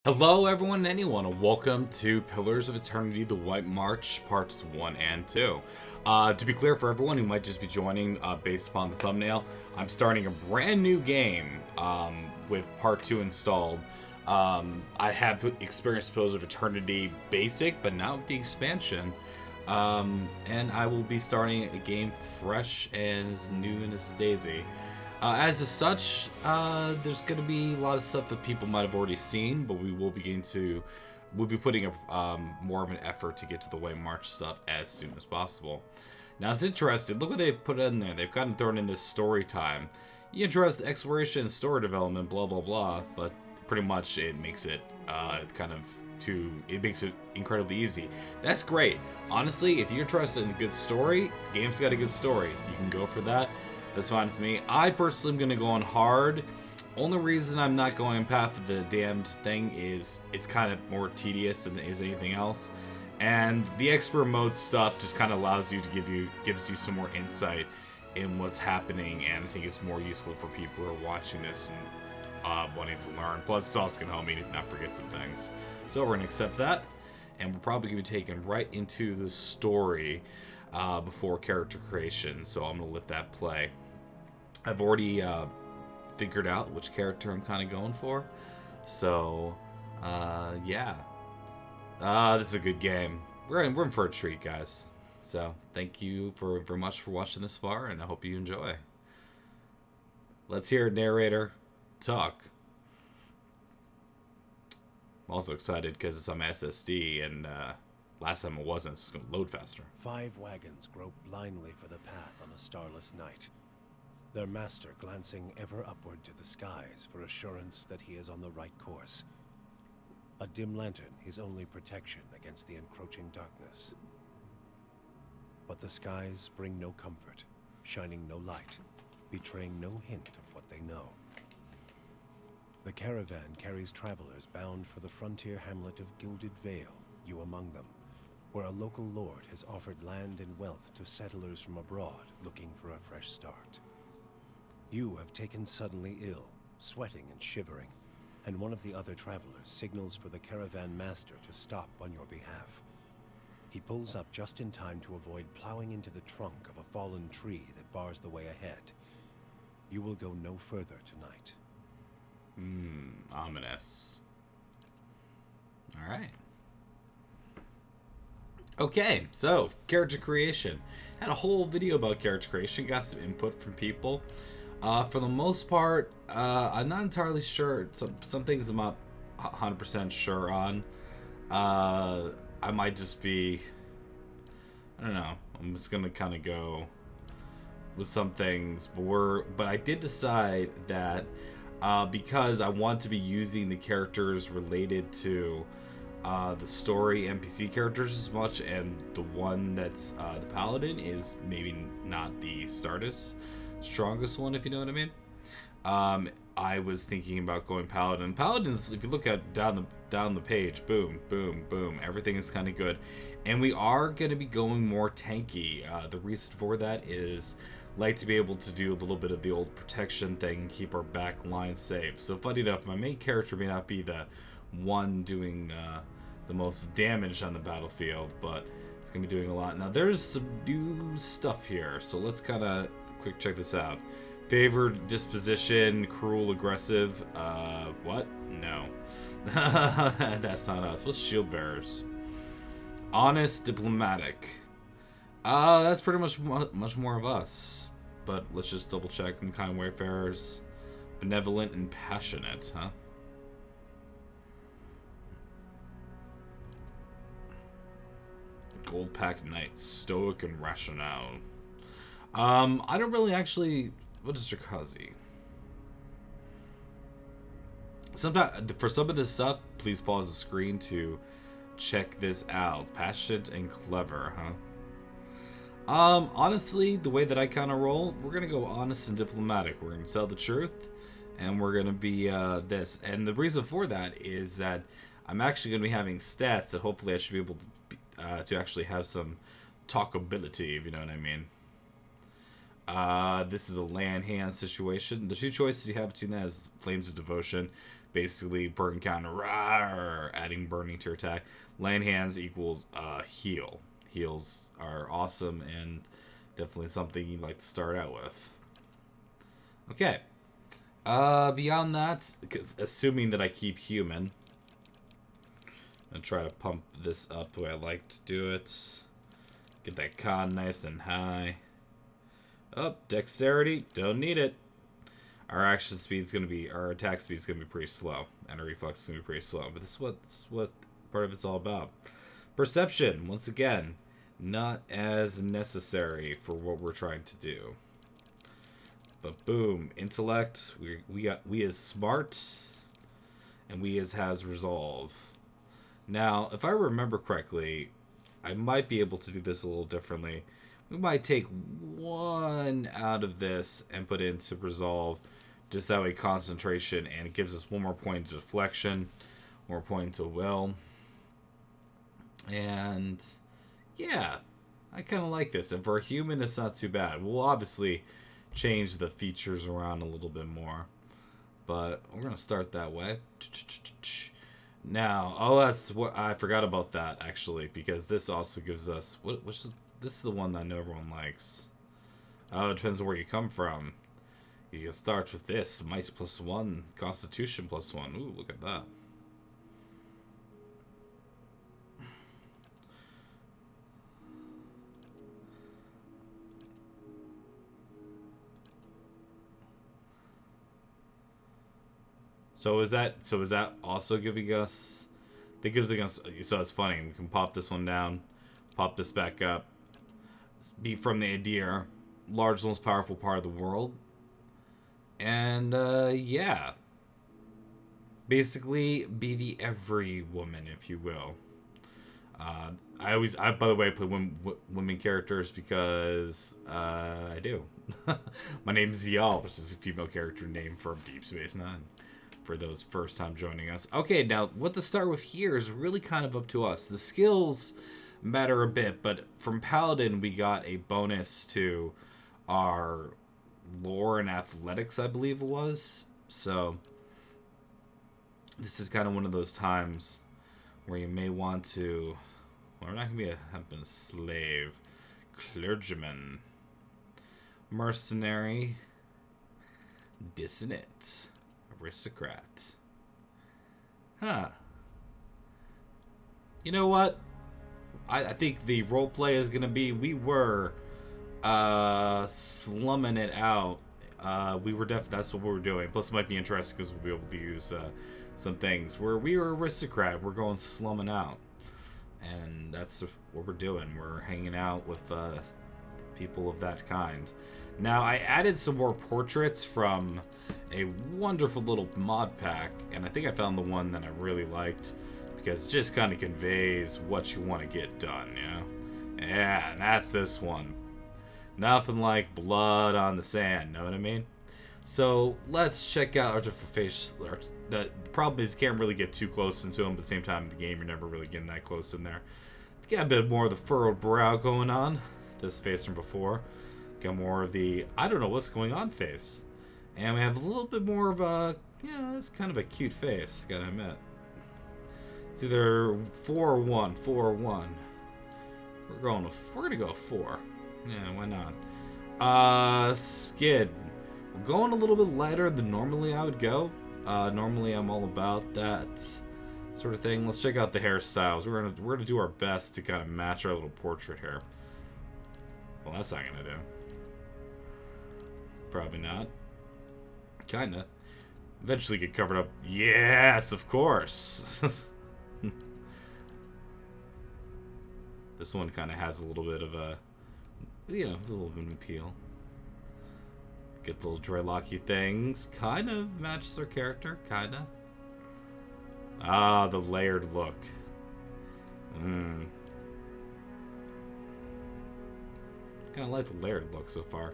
Hello, everyone and anyone, and welcome to Pillars of Eternity: The White March, Parts 1 and 2. To be clear for everyone who might just be joining based upon the thumbnail, I'm starting a brand new game with Part 2 installed. I have experienced Pillars of Eternity Basic, but now with the expansion. And I will be starting a game fresh and as new and as daisy. As such, there's going to be a lot of stuff that people might have already seen, but we'll be putting a more of an effort to get to the White March stuff as soon as possible. Now it's interesting. Look what they put in there. They've gotten thrown in this story time. You address exploration and story development, blah blah blah, but pretty much it makes it it makes it incredibly easy. That's great. Honestly, if you're interested in a good story, the game's got a good story. You can go for that. That's fine for me. I personally am going to go on hard. Only reason I'm not going on Path of the Damned thing is it's kind of more tedious than it is anything else. And the expert mode stuff just kind of allows you to gives you some more insight in what's happening, and I think it's more useful for people who are watching this and wanting to learn. Plus, it's also going to help me not forget some things. So we're going to accept that, and we're probably going to be taken right into the story before character creation, so I'm going to let that play. I've already figured out which character I'm kind of going for, so yeah. This is a good game. We're in for a treat, guys. So thank you very much for watching this far, and I hope you enjoy. Let's hear narrator talk. I'm also excited because it's on my SSD, and last time it wasn't. It's going to load faster. 5 wagons grope blindly for the path on a starless night, their master glancing ever upward to the skies for assurance that he is on the right course. A dim lantern his only protection against the encroaching darkness. But the skies bring no comfort, shining no light, betraying no hint of what they know. The caravan carries travelers bound for the frontier hamlet of Gilded Vale, you among them, where a local lord has offered land and wealth to settlers from abroad looking for a fresh start. You have taken suddenly ill, sweating and shivering, and one of the other travelers signals for the caravan master to stop on your behalf. He pulls up just in time to avoid plowing into the trunk of a fallen tree that bars the way ahead. You will go no further tonight. Ominous. Alright. Okay, so, character creation. Had a whole video about character creation, got some input from people. For the most part, I'm not entirely sure. Some things I'm not 100% sure on. I might just be, I don't know. I'm just gonna kind of go with some things, but I did decide that because I want to be using the characters related to the story NPC characters as much, and the one that's the Paladin is maybe not the strongest one, if you know what I mean. I was thinking about going Paladin. Paladins, if you look at down the page, boom, boom, boom, everything is kind of good, and we are going to be going more tanky. The reason for that is like to be able to do a little bit of the old protection thing, keep our back line safe. So funny enough, my main character may not be the one doing the most damage on the battlefield, but it's gonna be doing a lot. Now there's some new stuff here, so let's kind of quick check this out. Favored disposition, cruel, aggressive. What? No. That's not us. What's shield bearers? Honest, diplomatic. That's pretty much more of us. But let's just double check. Kind wayfarers. Benevolent and passionate, huh? Gold pack knight, stoic and rationale. I don't really actually. What is Drakazi? Sometimes for some of this stuff, please pause the screen to check this out. Passionate and clever, huh? Honestly, the way that I kind of roll, we're gonna go honest and diplomatic. We're gonna tell the truth, and we're gonna be this. And the reason for that is that I'm actually gonna be having stats that hopefully I should be able to actually have some talkability, if you know what I mean. This is a land hand situation. The two choices you have between that is Flames of Devotion. Basically, burn counter, rawr, adding burning to your attack. Land hands equals heal. Heals are awesome and definitely something you'd like to start out with. Okay. Beyond that, assuming that I keep human, and try to pump this up the way I like to do it. Get that con nice and high. Oh, dexterity, don't need it. Our action speed's gonna be, our attack speed's gonna be pretty slow, and our reflex is gonna be pretty slow. But this is what part of it's all about. Perception, once again, not as necessary for what we're trying to do. But boom, intellect, we is smart, and we is has resolve. Now, if I remember correctly, I might be able to do this a little differently. We might take one out of this and put into resolve, just that way concentration, and it gives us one more point to deflection, more point to will. And yeah, I kind of like this. And for a human, it's not too bad. We'll obviously change the features around a little bit more, but we're gonna start that way. Now, oh, that's what I forgot about that actually, because this also gives us this is the one that I know everyone likes. Oh, it depends on where you come from. You can start with this might +1, constitution +1. Ooh, look at that. So is that also giving us? That gives us. So it's funny. We can pop this one down, pop this back up. Be from the idea, large, most powerful part of the world, and yeah, basically be the every woman, if you will. I by the way put women characters because I do. My name's Ziyal, which is a female character name from Deep Space Nine. For those first time joining us. Okay, now what to start with here is really kind of up to us. The skills matter a bit, but from Paladin we got a bonus to our lore and athletics, I believe it was. So this is kind of one of those times where you may want to. Well, we're not gonna be a slave, clergyman, mercenary, dissonant. Aristocrat. Huh. You know what? I think the roleplay is going to be we were slumming it out. We were that's what we were doing. Plus it might be interesting because we'll be able to use some things. Where we were aristocrat, we're going slumming out. And that's what we're doing. We're hanging out with people of that kind. Now, I added some more portraits from a wonderful little mod pack, and I think I found the one that I really liked, because it just kind of conveys what you want to get done, you know? Yeah, and that's this one. Nothing like blood on the sand, know what I mean? So, let's check out our different face. The problem is you can't really get too close into them, but at the same time in the game, you're never really getting that close in there. Got a bit more of the furrowed brow going on, this face from before. Got more of the, I don't know what's going on face. And we have a little bit more of a, yeah, it's kind of a cute face, gotta admit. It's either 4 or 1, 4 or 1. We're gonna go 4. Yeah, why not? Skin. We're going a little bit lighter than normally I would go. Normally I'm all about that sort of thing. Let's check out the hairstyles. We're gonna do our best to kind of match our little portrait hair. Well, that's not gonna do. Probably not. Kinda. Eventually get covered up. Yes, of course. This one kind of has a little bit of a, you know, a little bit of appeal. Get the little dreadlocky things. Kind of matches her character. Kinda. Ah, the layered look. Kind of like the layered look so far.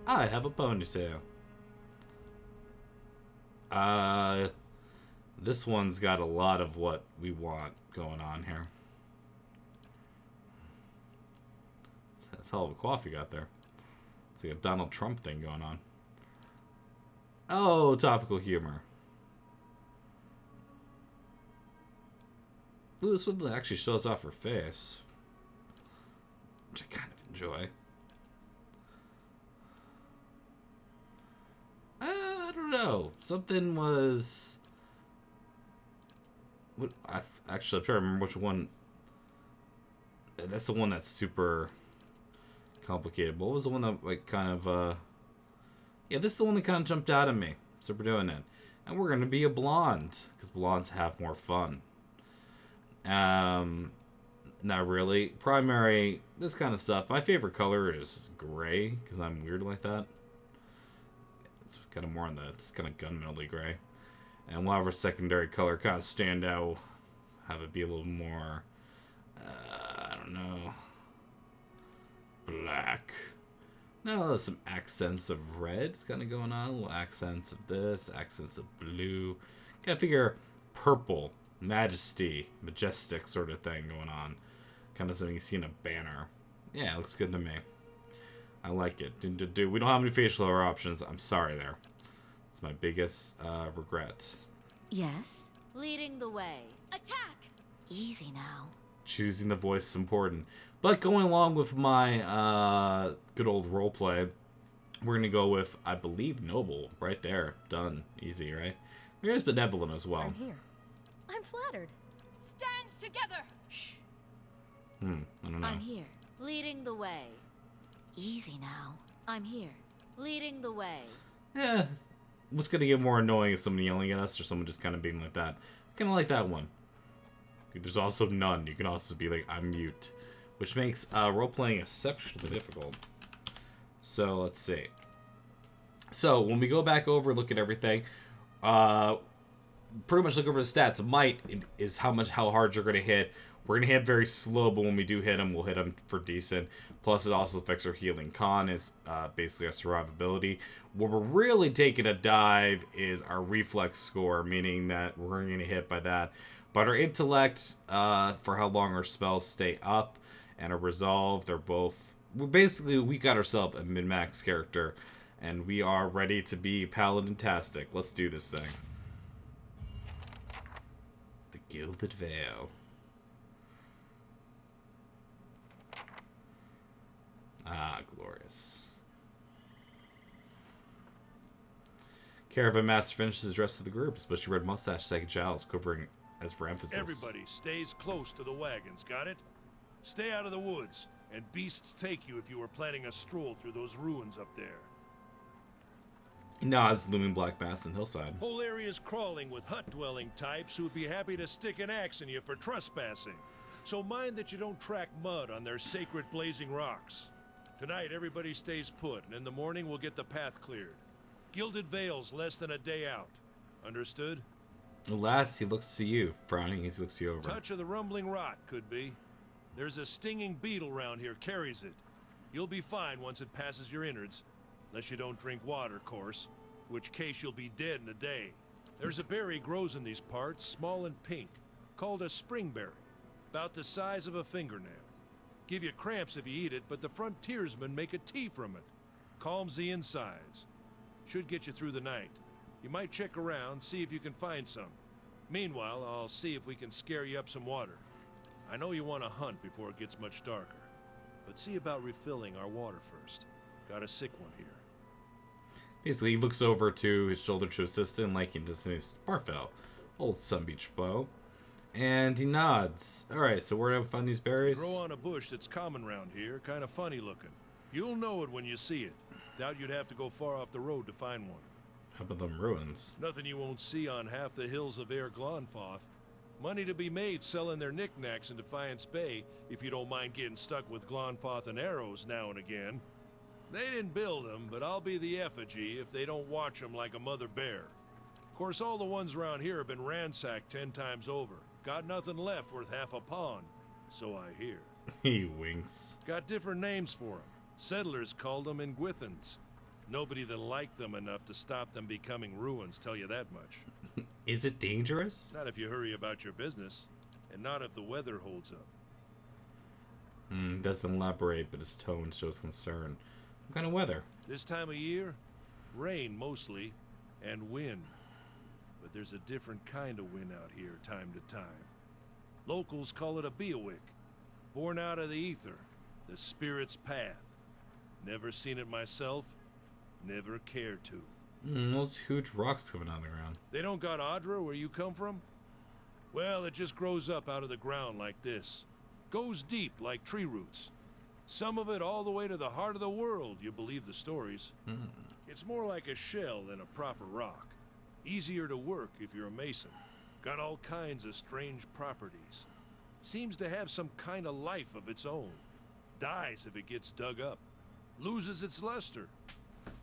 I have a ponytail. This one's got a lot of what we want going on here. That's a hell of a coif you got there. It's like a Donald Trump thing going on. Oh, topical humor. Ooh, this one actually shows off her face, which I kind of enjoy. I don't know. Something was. What? Actually, I'm trying to remember which one. That's the one that's super complicated. What was the one that, like, kind of, yeah, this is the one that kind of jumped out at me. So we're doing it. And we're going to be a blonde, because blondes have more fun. Not really. Primary, this kind of stuff. My favorite color is gray, because I'm weird like that. It's kind of more on the, it's kind of gunmetal-y gray. And we'll have our secondary color kind of stand out. Have it be a little more, I don't know, black. Now there's some accents of red kind of going on. Little accents of this, accents of blue. Gotta figure purple, majesty, majestic sort of thing going on. Kind of something you see in a banner. Yeah, it looks good to me. I like it. We don't have any facial hair options. I'm sorry there. It's my biggest regret. Yes? Leading the way. Attack! Easy now. Choosing the voice is important. But going along with my good old roleplay, we're going to go with, I believe, Noble. Right there. Done. Easy, right? Here's Benevolent as well. I'm here. I'm flattered. Stand together! Shh. I don't know. I'm here. Leading the way. Easy now. I'm here. Leading the way. Yeah. What's going to get more annoying is someone yelling at us or someone just kind of being like that. Kind of like that one. There's also none. You can also be like, I'm mute. Which makes role-playing exceptionally difficult. So, let's see. So, when we go back over, look at everything, pretty much look over the stats. Might is how hard you're going to hit. We're going to hit very slow, but when we do hit them, we'll hit them for decent. Plus, it also affects our healing. Con is basically our survivability. Where we're really taking a dive is our reflex score, meaning that we're going to hit by that. But our intellect, for how long our spells stay up, and our resolve, they're both... we got ourselves a min-max character, and we are ready to be Paladin-tastic. Let's do this thing. The Gilded Vale. Ah, glorious. Caravan Master finishes the rest of the group, especially red mustache, second jowls, covering as for emphasis. Everybody stays close to the wagons, got it? Stay out of the woods, and beasts take you if you were planning a stroll through those ruins up there. Nods, looming black mass and hillside. Whole area's crawling with hut-dwelling types who'd be happy to stick an axe in you for trespassing. So mind that you don't track mud on their sacred blazing rocks. Tonight, everybody stays put, and in the morning we'll get the path cleared. Gilded Vale's less than a day out. Understood? Alas, he looks to you, frowning as he looks you over. Touch of the rumbling rot, could be. There's a stinging beetle round here, carries it. You'll be fine once it passes your innards. Unless you don't drink water, of course. Which case you'll be dead in a day. There's a berry grows in these parts, small and pink, called a springberry. About the size of a fingernail. Give you cramps if you eat it, but the frontiersmen make a tea from it. Calms the insides. Should get you through the night. You might check around, see if you can find some. Meanwhile, I'll see if we can scare you up some water. I know you want to hunt before it gets much darker. But see about refilling our water first. Got a sick one here. Basically, he looks over to his shoulder to assistant, like in Disney's Barfell, old Sun Beach bow. And he nods. Alright, so where do I find these berries? Grow on a bush that's common round here, kind of funny looking. You'll know it when you see it. Doubt you'd have to go far off the road to find one. How about them ruins? Nothing you won't see on half the hills of Air Glonfoth. Money to be made selling their knickknacks in Defiance Bay, if you don't mind getting stuck with Glonfoth and arrows now and again. They didn't build them, but I'll be the effigy if they don't watch them like a mother bear. Of course, all the ones around here have been ransacked 10 times over. Got nothing left worth half a pawn, so I hear. He winks. Got different names for them. Settlers called them Ingwithans. Nobody that liked them enough to stop them becoming ruins, tell you that much. Is it dangerous? Not if you hurry about your business, and not if the weather holds up. Doesn't elaborate, but his tone shows concern. What kind of weather? This time of year, rain mostly, and wind. But there's a different kind of wind out here time to time. Locals call it a Beowick, born out of the ether, the spirit's path. Never seen it myself, never cared to. Those huge rocks coming out of the ground. They don't got Audra where you come from? Well, it just grows up out of the ground like this. Goes deep like tree roots. Some of it all the way to the heart of the world, you believe the stories. It's more like a shell than a proper rock. Easier to work if you're a mason. Got all kinds of strange properties. Seems to have some kind of life of its own. Dies if it gets dug up. Loses its luster.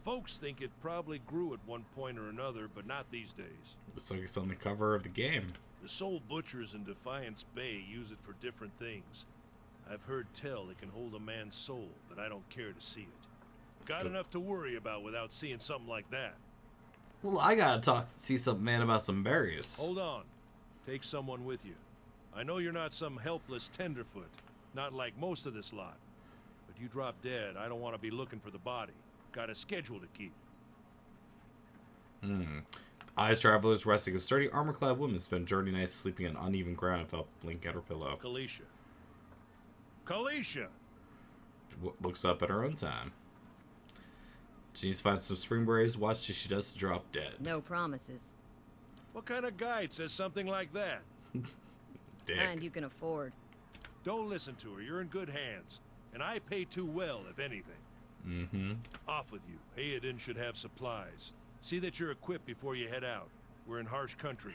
Folks think it probably grew at one point or another, but not these days. Looks like it's on the cover of the game. The soul butchers in Defiance Bay use it for different things. I've heard tell it can hold a man's soul, but I don't care to see it. Got enough to worry about without seeing something like that. Well, I gotta see some man about some berries. Hold on. Take someone with you. I know you're not some helpless tenderfoot, not like most of this lot. But you drop dead, I don't want to be looking for the body. Got a schedule to keep. Eyes travelers resting. A sturdy armor-clad woman spent journey nights sleeping on uneven ground and felt blink at her pillow. Kalisha. Kalisha! Looks up at her own time. She needs to find some spring berries. Watch till she doesn't drop dead. No promises. What kind of guide says something like that? Dick. And you can afford. Don't listen to her. You're in good hands. And I pay too well, if anything. Off with you. Hayden should have supplies. See that you're equipped before you head out. We're in harsh country.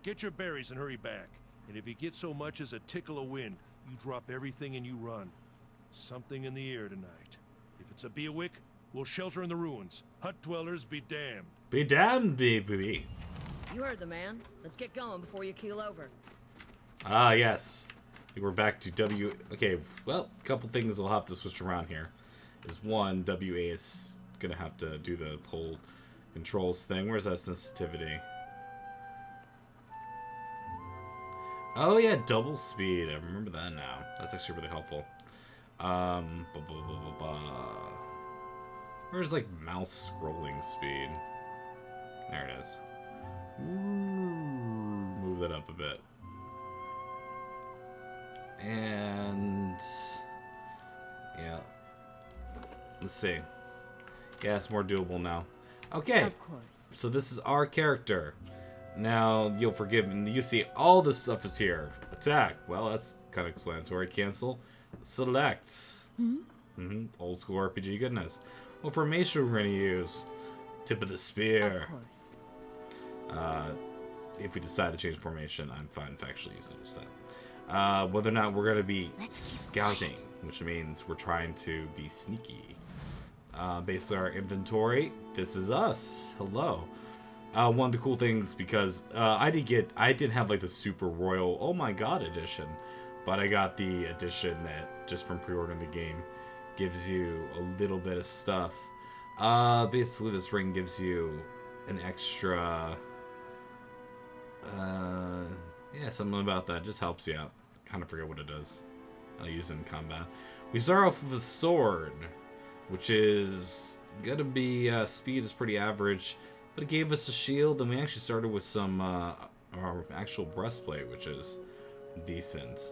Get your berries and hurry back. And if you get so much as a tickle of wind, you drop everything and you run. Something in the air tonight. If it's a Beowick, we'll shelter in the ruins. Hut dwellers be damned. Be damned, baby. You heard the man. Let's get going before you keel over. Ah, yes. I think we're back to W. Okay, well, a couple things we'll have to switch around here. Is one, WA is gonna have to do the whole controls thing. Where's that sensitivity? Oh yeah, double speed. I remember that now. That's actually really helpful. Where's like mouse scrolling speed? There it is. Ooh, move that up a bit. And yeah, let's see. Yeah, it's more doable now. Okay, Of course. so this is our character. Now, you'll forgive me. You see, all this stuff is here. Attack. Well, that's kind of explanatory. Cancel. Select. Old school RPG goodness. What formation we're going to use? Tip of the spear. Of course. If we decide to change formation, I'm fine with actually using just that. Whether or not we're going to be scouting, which means we're trying to be sneaky. Basically, our inventory. This is us. Hello. One of the cool things, because I didn't have like the super royal oh my god edition, but I got the edition that just from pre-ordering the game gives you a little bit of stuff. Basically this ring gives you an extra yeah, something about that just helps you out. Kind of forget what it does. I'll use it in combat. We start off with a sword, which is gonna be speed is pretty average. But it gave us a shield, and we actually started with some our actual breastplate, which is decent.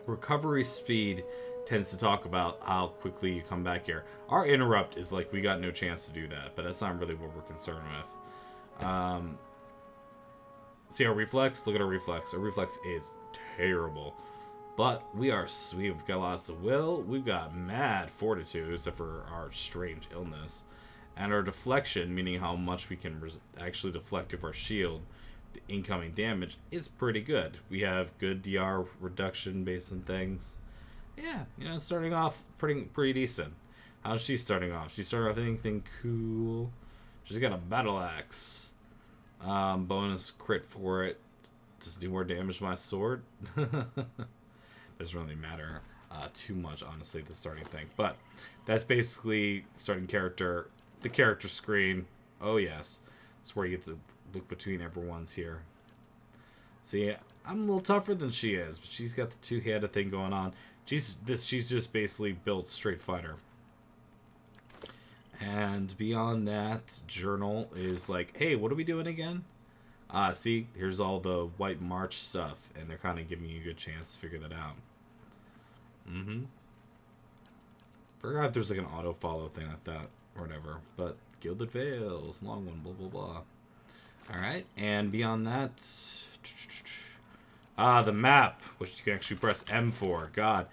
Recovery speed tends to talk about how quickly you come back here. Our interrupt is like we got no chance to do that, but that's not really what we're concerned with. See our reflex? Look at our reflex. Our reflex is terrible. But we've got lots of will. We've got mad fortitude, except for our strange illness. And our deflection, meaning how much we can actually deflect with our shield, the incoming damage, is pretty good. We have good DR reduction based on things. Yeah, you know, starting off pretty decent. How's she starting off? She started off anything cool. She's got a battle axe. Bonus crit for it. Does it do more damage to my sword? Doesn't really matter too much, honestly, the starting thing. But that's basically starting character. The character screen. Oh yes, that's where you get to look between everyone's here. See, I'm a little tougher than she is, but she's got the two-handed thing going on. She's just basically built straight fighter. And beyond that, journal is like, hey, what are we doing again? See, here's all the White March stuff, and they're kind of giving you a good chance to figure that out. Forgot if there's like an auto-follow thing like that, or whatever. But Gilded Vale, long one, blah, blah, blah. Alright, and beyond that... the map, which you can actually press M for. God,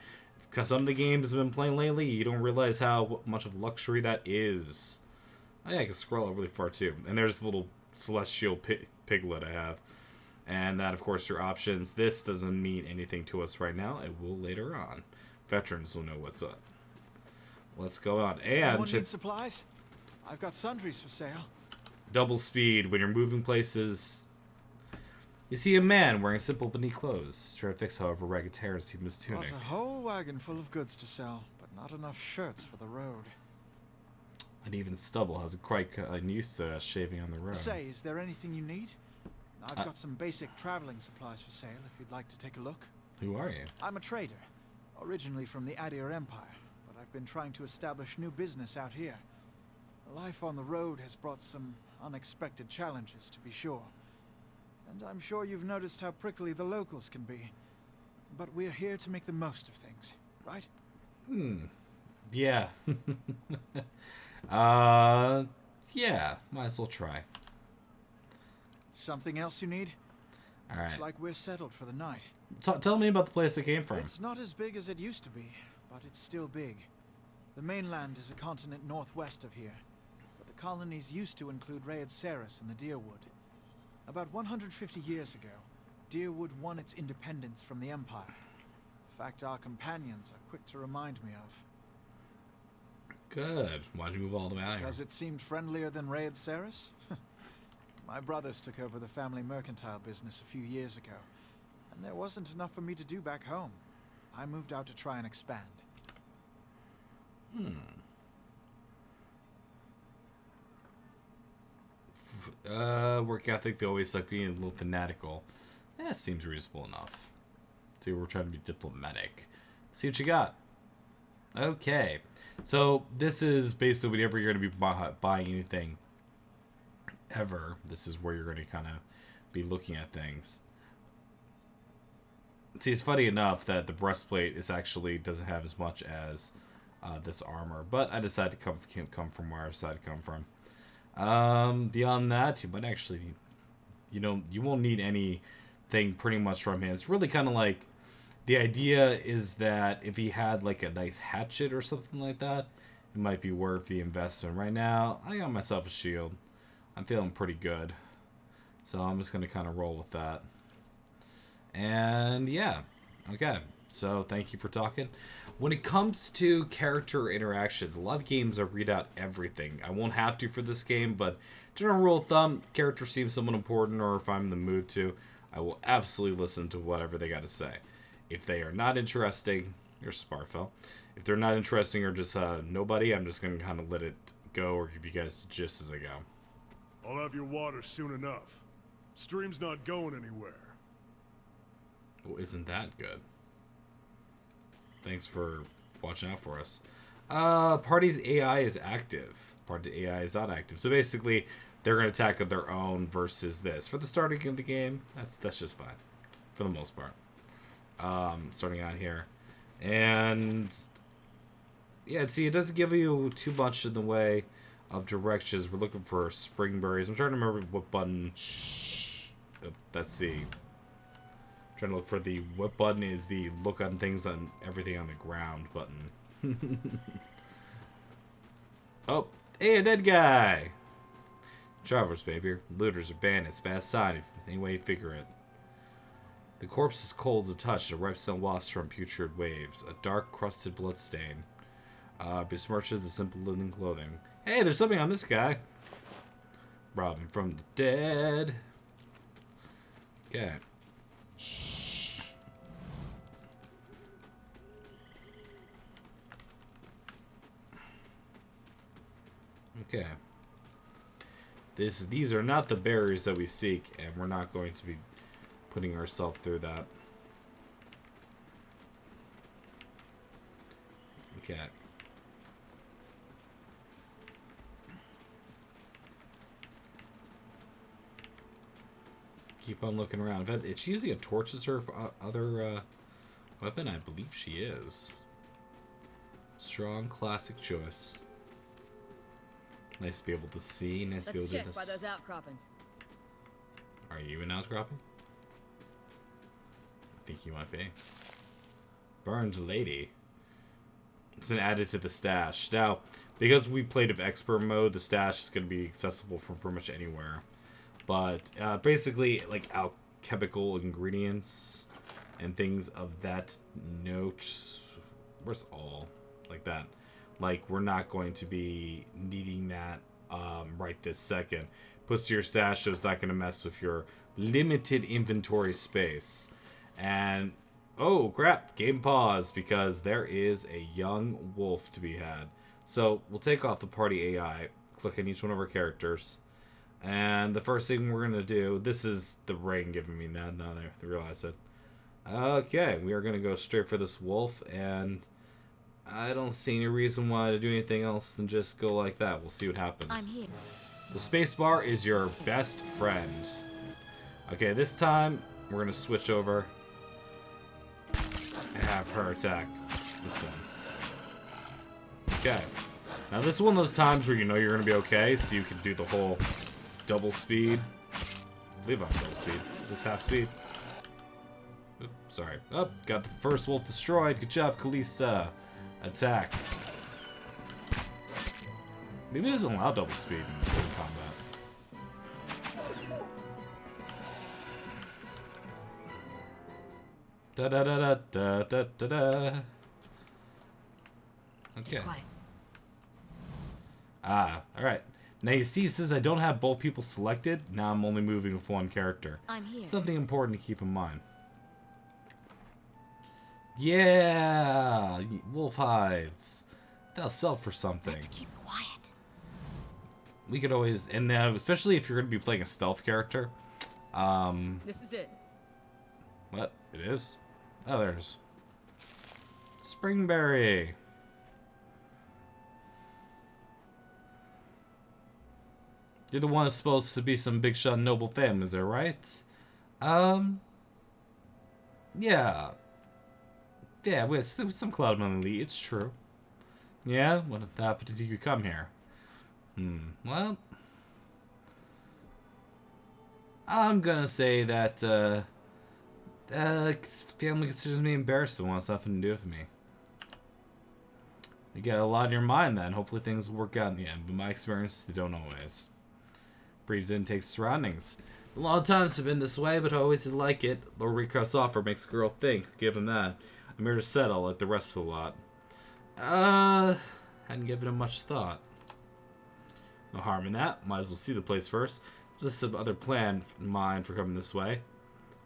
some of the games I've been playing lately, you don't realize how much of luxury that is. Oh yeah, I can scroll up really far too. And there's a little celestial piglet I have. And that, of course, your options. This doesn't mean anything to us right now. It will later on. Veterans will know what's up. Let's go on. And Anyone need supplies? I've got sundries for sale. Double speed when you're moving places. You see a man wearing simple beneath clothes. Try to fix, however, ragged tears seem his Got tunic. a whole wagon full of goods to sell, but not enough shirts for the road. And even stubble hasn't quite gotten used to shaving on the road. Say, is there anything you need? I've got some basic traveling supplies for sale if you'd like to take a look. Who are you? I'm a trader, originally from the Adir Empire, but I've been trying to establish new business out here. Life on the road has brought some unexpected challenges, to be sure. And I'm sure you've noticed how prickly the locals can be. But we're here to make the most of things, right? Yeah. Yeah, might as well try. Something else you need? Alright. Looks like we're settled for the night. Tell me about the place it came from. It's not as big as it used to be, but it's still big. The mainland is a continent northwest of here, but the colonies used to include Recapture and the Deerwood. About 150 years ago, Deerwood won its independence from the Empire. A fact our companions are quick to remind me of. Good. Why'd you move all the way out here? Because it seemed friendlier than Recapture? My brothers took over the family mercantile business a few years ago, and there wasn't enough for me to do back home. I moved out to try and expand. Work ethic, they always like being a little fanatical. Yeah, seems reasonable enough. See, we're trying to be diplomatic. See what you got. Okay. So, this is basically whenever you're going to be buying anything ever, this is where you're going to kind of be looking at things. See, it's funny enough that the breastplate is actually doesn't have as much as this armor, but I decided to come from where I decided to come from. Beyond that, you might actually, you won't need anything pretty much from him. It's really kind of like, the idea is that if he had like a nice hatchet or something like that, it might be worth the investment. Right now, I got myself a shield. I'm feeling pretty good. So I'm just going to kind of roll with that. And yeah, okay. So thank you for talking. When it comes to character interactions, a lot of games I read out everything. I won't have to for this game, but general rule of thumb, character seems somewhat important, or if I'm in the mood to, I will absolutely listen to whatever they got to say. If they are not interesting, you're Sparfell. If they're not interesting or just nobody, I'm just going to kind of let it go or give you guys the gist as I go. I'll have your water soon enough. Stream's not going anywhere. Well, isn't that good? Thanks for watching out for us. Party's AI is active. Party AI is not active. So basically, they're going to attack of their own versus this. For the starting of the game, that's just fine. For the most part. Starting out here. And yeah, see, it doesn't give you too much in the way of directions. We're looking for spring berries. I'm trying to remember what button. That's the. Trying to look for the what button is the look on things on everything on the ground button. Oh, hey, a dead guy. Travelers, baby. Looters or bandits. Bad sign if any way you figure it. The corpse is cold as a touch. A ripe stone washed from putrid waves. A dark, crusted blood stain. Besmirches the simple linen clothing. Hey, there's something on this guy. Rob him from the dead. Okay. Okay. These are not the berries that we seek, and we're not going to be putting ourselves through that. Okay. keep on looking around. If she's using a torch as her other weapon, I believe she is. Strong, classic choice. Nice to be able to see. Nice to be able to do Let's this. check by those outcroppings. Are you an outcropping? I think you might be. Burned lady. It's been added to the stash. Now, because we played of expert mode, the stash is going to be accessible from pretty much anywhere. But basically, like alchemical ingredients and things of that note. Where's all? Like that. Like, we're not going to be needing that right this second. Puts to your stash, so it's not going to mess with your limited inventory space. And, oh crap, game pause, because there is a young wolf to be had. So, we'll take off the party AI, click on each one of our characters. And the first thing we're going to do, this is the ring giving me that, now they realize it. Okay, we are going to go straight for this wolf, and I don't see any reason why to do anything else than just go like that. We'll see what happens. I'm here. The spacebar is your best friend. Okay, this time we're going to switch over and have her attack this one. Okay. Now this is one of those times where you know you're going to be okay, so you can do the whole double speed. I believe I'm double speed. Is this half speed? Oops, sorry. Oh, got the first wolf destroyed. Good job, Kalista. Attack. Maybe it doesn't allow double speed in combat. Da da da da da da da. Stay Okay. quiet. Ah, alright. Now you see, since I don't have both people selected, now I'm only moving with one character. I'm here. Something important to keep in mind. Yeah! Wolf hides. They'll sell for something. Let's keep quiet. We could always, and especially if you're going to be playing a stealth character. This is it. What? It is? Oh, there's Springberry. You're the one that's supposed to be some big shot noble family, is that right? Yeah. Yeah, with some Cloud Money, it's true. Yeah? What happened if you could come here? Well, I'm gonna say that, family considers me embarrassed and wants nothing to do with me. You got a lot on your mind then. Hopefully things will work out in the end. But my experience, they don't always. Breathes in, takes surroundings. A lot of times have been this way, but I always did like it. Lower recross offer makes a girl think. Give him that. I'm here to settle like the rest of the lot. Hadn't given it much thought. No harm in that. Might as well see the place first. There's some other plan in mind for coming this way.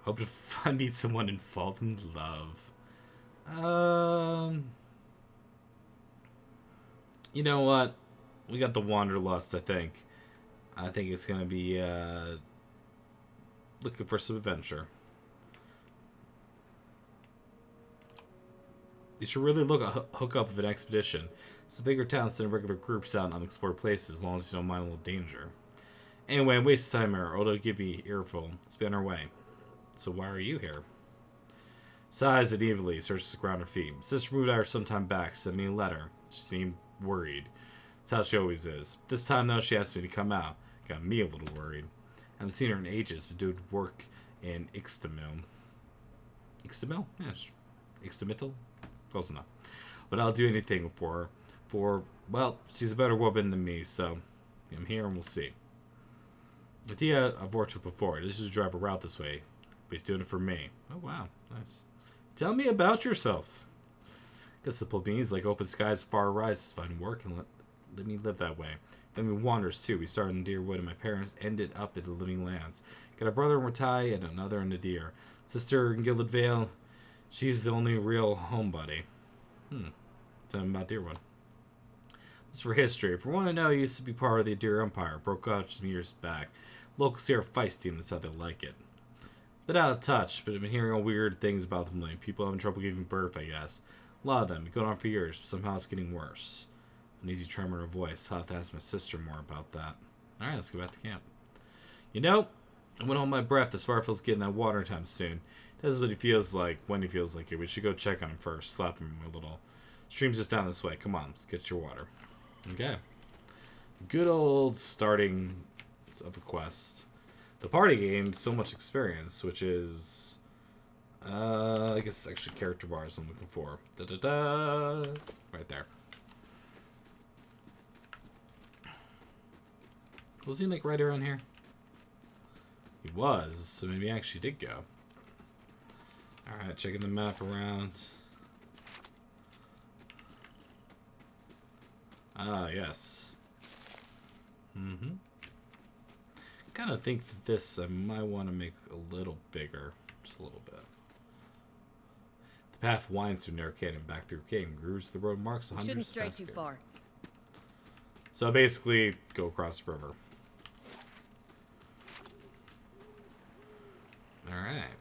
Hope to meet someone and fall in love. You know what? We got the Wanderlust, I think. I think it's gonna be looking for some adventure. You should really hook up with an expedition. It's a bigger town than regular groups out in unexplored places, as long as you don't mind a little danger. Anyway, waste time here. Odo give me earful. Let's be on our way. So why are you here? Sighs unevenly, searches the ground her feet. Sister moved out some time back, sent me a letter. She seemed worried. That's how she always is. This time, though, she asked me to come out. Got me a little worried. I haven't seen her in ages, but doing work in Ixtamil. Ixtamil? Yes. Ixtamital? Close enough. But I'll do anything for her. Well, she's a better woman than me, so I'm here and we'll see. Atia, I've worked with before. This is to drive a route this way, but he's doing it for me. Oh, wow. Nice. Tell me about yourself. Guess the plebeians like open skies, far horizons, find work, and let me live that way. Then we wanders, too. We started in Deerwood, and my parents ended up in the Living Lands. Got a brother in Ratai and another in Nadir. Sister in Gilded Vale. She's the only real homebody. Tell me about Deerwood. As for history, for one I know, it used to be part of the Adir Empire. Broke out some years back. Locals here are feisty, and that's how they like it. Bit out of touch, but I've been hearing all weird things about them lately. People having trouble giving birth, I guess. A lot of them. Been going on for years, but somehow it's getting worse. An easy tremor in her voice. I'll have to ask my sister more about that. Alright, let's go back to camp. You know, I'm gonna hold my breath. The Sparfield's getting that water time soon. That's what he feels like when he feels like it. We should go check on him first. Slap him a little. Stream's just down this way. Come on, let's get your water. Okay. Good old starting of a quest. The party gained so much experience, which is... I guess it's actually character bars I'm looking for. Da-da-da! Right there. Was he, like, right around here? He was, so maybe he actually did go. Alright, checking the map around. Ah, yes. Kind of think that this I might want to make a little bigger. Just a little bit. The path winds through narrow canyon, back through cave, grooves the road marks 100. Shouldn't stray too far. So basically, go across the river. Alright.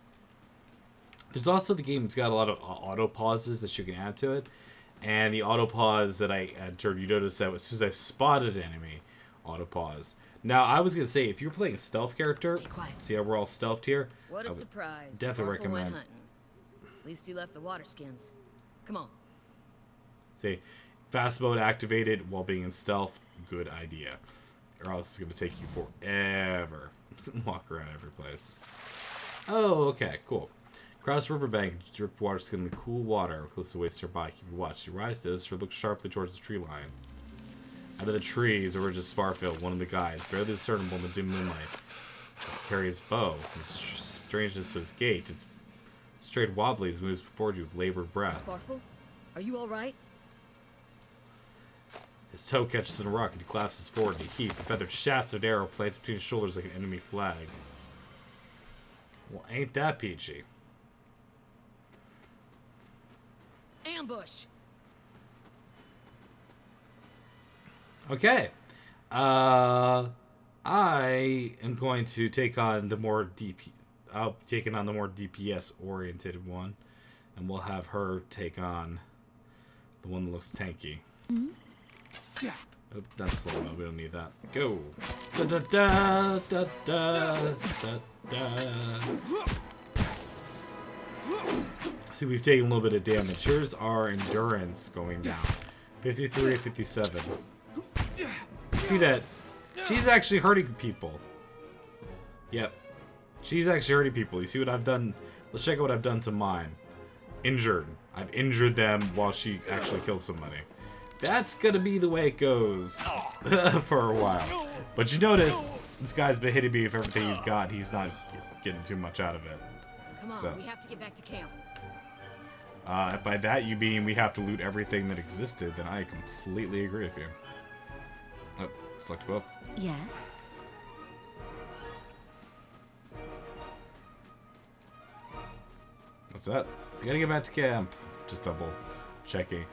There's also the game, it's got a lot of auto pauses that you can add to it. And the auto pause that I entered, you notice that as soon as I spotted an enemy, auto pause. Now, I was going to say, if you're playing a stealth character, see how we're all stealthed here? What a surprise. Definitely Sparkle went recommend. hunting. At least you left the water skins. Come on. See, fast mode activated while being in stealth, good idea. Or else it's going to take you forever to walk around every place. Oh, okay, cool. Cross the riverbank, drip water skin in the cool water, close to waist nearby. Keep your watch. You rise to this or look sharply towards the tree line. Out of the trees emerges Sparfield, one of the guys, barely discernible in the dim moonlight. He carries his bow. His strangeness to his gait. His straight wobbly as he moves forward you with labored breath. Sparkle, are you all right? His toe catches in a rock and he collapses forward in a heap. Feathered shafts of arrow plants between his shoulders like an enemy flag. Well, ain't that peachy? Ambush. Okay. I am going to take on the more I'll take on the more DPS oriented one, and we'll have her take on the one that looks tanky. Yeah. Oh, that's slow mo. We don't need that. Go. Da da da da da da da. See, we've taken a little bit of damage. Here's our endurance going down. 53, 57. See that? She's actually hurting people. Yep. She's actually hurting people. You see what I've done? Let's check out what I've done to mine. Injured. I've injured them while she actually killed somebody. That's gonna be the way it goes for a while. But you notice, this guy's been hitting me with everything he's got. He's not getting too much out of it. Come on, So. we have to get back to camp. If by that you mean we have to loot everything that existed, then I completely agree with you. Oh, select both. Yes. What's that? I gotta get back to camp. Just double checking.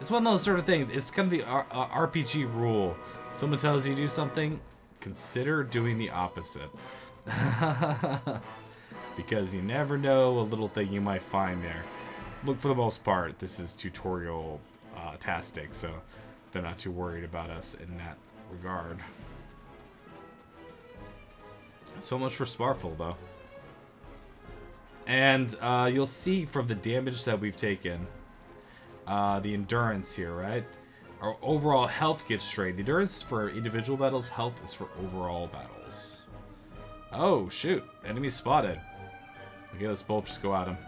It's one of those sort of things. It's kind of the RPG rule. Someone tells you to do something, consider doing the opposite. Because you never know a little thing you might find there. Look, for the most part, this is tutorial tastic, so they're not too worried about us in that regard. So much for Sparful, though. And you'll see from the damage that we've taken, the endurance here, right? Our overall health gets strained. The endurance for individual battles, health is for overall battles. Oh, shoot. Enemy spotted. Okay, let's both just go at him.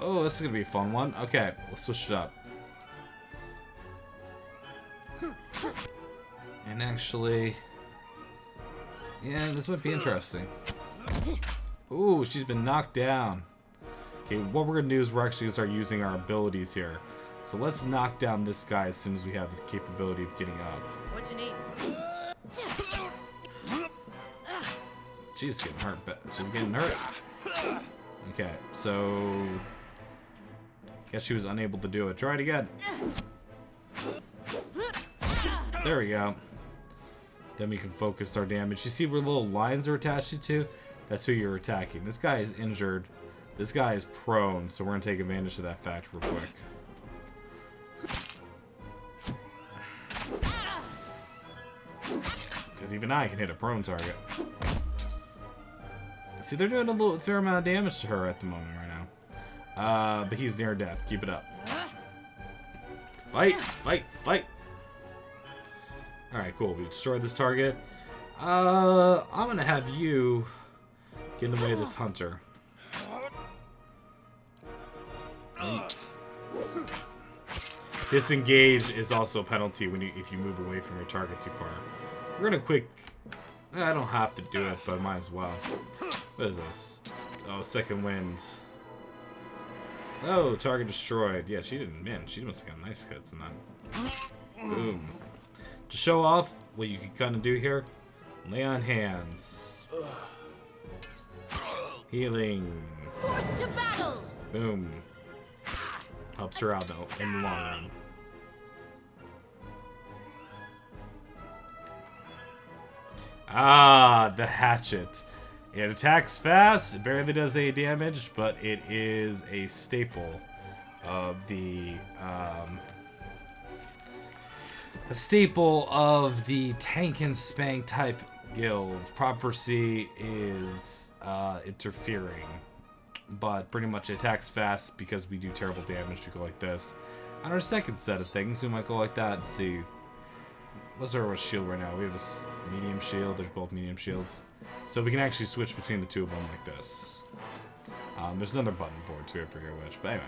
Oh, this is going to be a fun one. Okay, let's switch it up. And actually... yeah, this might be interesting. Ooh, she's been knocked down. Okay, what we're going to do is we're actually going to start using our abilities here. So let's knock down this guy as soon as we have the capability of getting up. What you need? She's getting hurt, but she's getting hurt. Okay, so... guess she was unable to do it. Try it again. There we go. Then we can focus our damage. You see where little lines are attached to? That's who you're attacking. This guy is injured. This guy is prone, so we're going to take advantage of that fact real quick. because even I can hit a prone target. See, they're doing a fair amount of damage to her at the moment right now. But he's near death. Keep it up. Fight! Fight! Fight! Alright, cool. We destroyed this target. I'm gonna have you get in the way of this hunter. Disengage is also a penalty if you move away from your target too far. We're gonna quick... I don't have to do it, but I might as well. What is this? Oh, second wind. Oh, target destroyed. Yeah, she didn't... Man, she must have got nice hits in that. Boom. To show off what you can kind of do here, lay on hands. Healing. Forth to battle! Boom. Helps her out, though, in the long run. Ah, the hatchet. It attacks fast, it barely does any damage, but it is a staple of the tank and spank type guilds. Prophecy is interfering, but pretty much it attacks fast because we do terrible damage. We go like this. On our second set of things, we might go like that. Let's see. What's our shield right now? We have this medium shield. There's both medium shields. So we can actually switch between the two of them like this. There's another button for it too, I forget which. But anyway.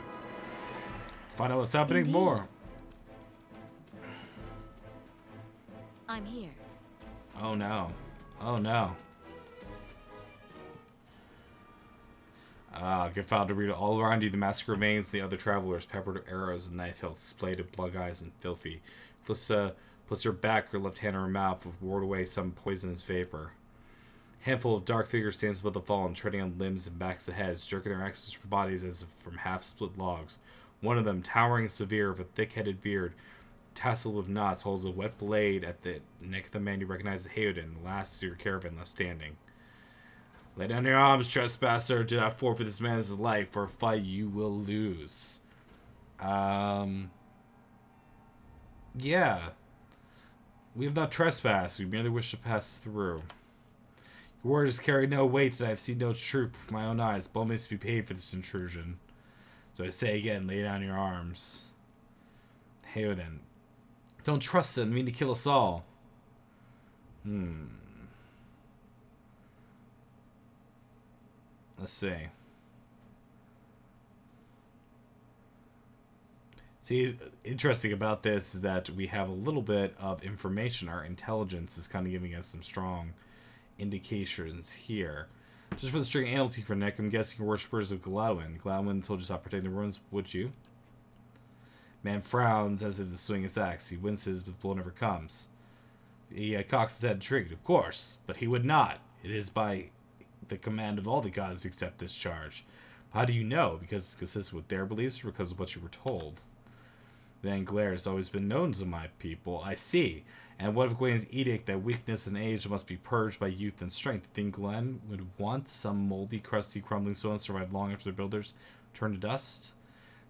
Let's find out what's happening Indeed. more. I'm here. Oh no. Oh no. Get found to read it all around you. The mask remains. The other travelers peppered with arrows and knife hilts, splayed with blood eyes and filthy. Flissa puts her back, her left hand in her mouth, ward away some poisonous vapor. A handful of dark figures stands above the fallen, treading on limbs and backs of heads, jerking their axes from bodies as if from half-split logs. One of them, towering and severe, with a thick-headed beard, tasseled with knots, holds a wet blade at the neck of the man you recognize as Hayoden, the last of your caravan left standing. Lay down your arms, trespasser. Do not forfeit this man's life, for a fight you will lose. Yeah. We have not trespassed. We merely wish to pass through. Your words carry no weight, and I have seen no truth with my own eyes. Blood must be paid for this intrusion. So I say again, lay down your arms. Hayoden. Don't trust him. Mean to kill us all. Let's see. See, interesting about this is that we have a little bit of information. Our intelligence is kind of giving us some strong indications here. Just for the string analty for neck, I'm guessing you're worshippers of Gladwin. Gladwin told you to stop protecting the ruins, would you? Man frowns as if to swing his axe. He winces, but the blow never comes. He cocks his head intrigued. Of course, but he would not. It is by the command of all the gods to accept this charge. How do you know? Because it's consistent with their beliefs or because of what you were told? Then Glare has always been known to my people. I see. And what of Gwen's edict that weakness and age must be purged by youth and strength? Think Glenn would want some moldy, crusty, crumbling stone to survive long after the builders turn to dust?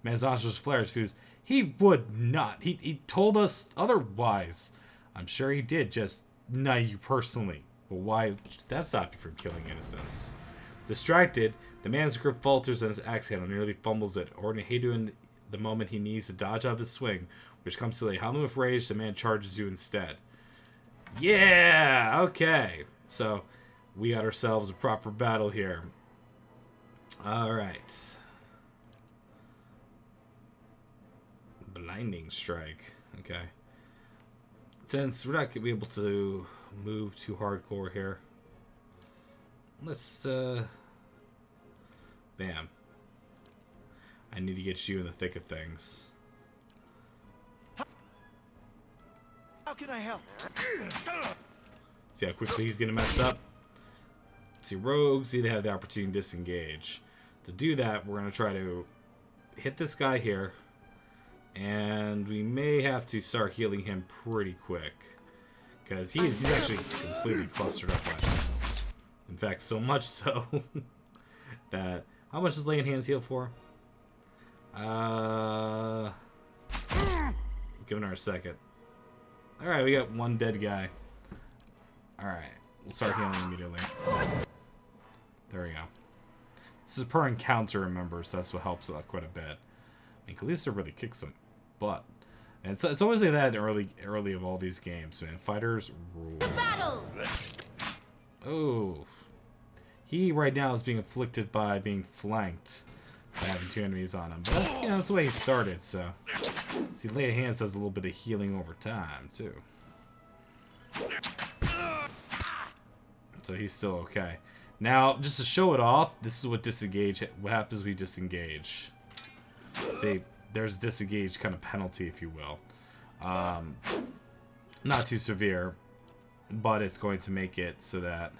Man's nostrils flare his fuse. He would not. He told us otherwise. I'm sure he did, just not you personally. But why? That stopped you from killing innocents. Distracted, the man's grip falters on his axe handle, nearly fumbles it, ordering Hayoden the moment he needs to dodge out of his swing, which comes too late. Howling with rage, the man charges you instead. Yeah! Okay. So, we got ourselves a proper battle here. Alright. Blinding strike. Okay. Since we're not going to be able to move too hardcore here, let's, bam. I need to get you in the thick of things. How can I help? See how quickly he's getting messed up? See, rogues either have the opportunity to disengage. To do that, we're going to try to hit this guy here. And we may have to start healing him pretty quick. Because he's actually completely clustered up right now. In fact, so much so that... How much does laying hands heal for? Giving her a second. Alright, we got one dead guy. Alright, we'll start healing immediately. There we go. This is per encounter, remember, so that's what helps quite a bit. I mean, Kalista really kicks some butt. And it's always like that early of all these games, man. Fighters rule. Battle! Oh. He right now is being afflicted by being flanked by having 2 enemies on him. But that's, you know, that's the way he started, so. See, Lay of Hands does a little bit of healing over time, too. So he's still okay. Now, just to show it off, this is what happens when we disengage. See, there's a disengage kind of penalty, if you will. Not too severe, but it's going to make it so that...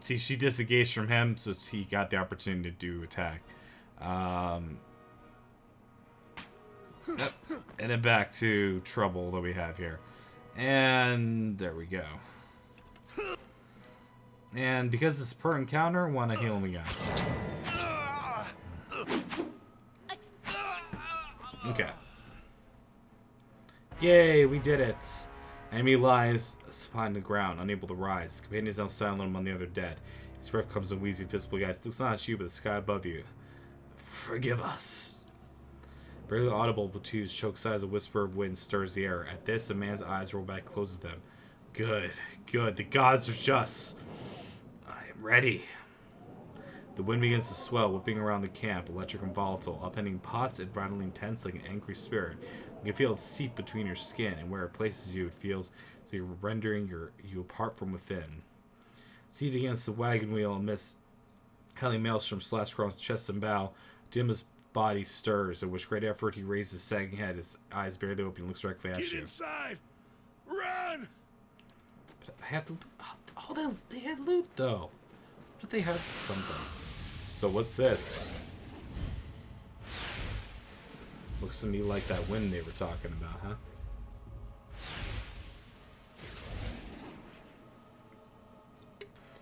See, she disengaged from him, so he got the opportunity to do attack. Yep. And then back to trouble that we have here. And there we go. And because it's per encounter, want to heal him again. Okay. Yay, we did it. Enemy lies upon the ground, unable to rise. Companions now silent among the other dead. His breath comes in wheezy, visible guys. Looks not at you, but the sky above you. Forgive us. Barely audible, Batu's choke sighs, a whisper of wind stirs the air. At this, the man's eyes roll back, closes them. Good, good. The gods are just. I am ready. The wind begins to swell, whipping around the camp, electric and volatile, upending pots and rattling tents like an angry spirit. You can feel it seep between your skin, and where it places you, it feels so you're rendering you apart from within. Seated against the wagon wheel amidst hailing maelstrom slash across chest and bow, Dimma's body stirs, at which great effort he raises his sagging head, his eyes barely open, looks directly at you. Get inside! Run! But I have to. Oh, they had loot though. But they had something. So what's this? Looks to me like that wind they were talking about, huh?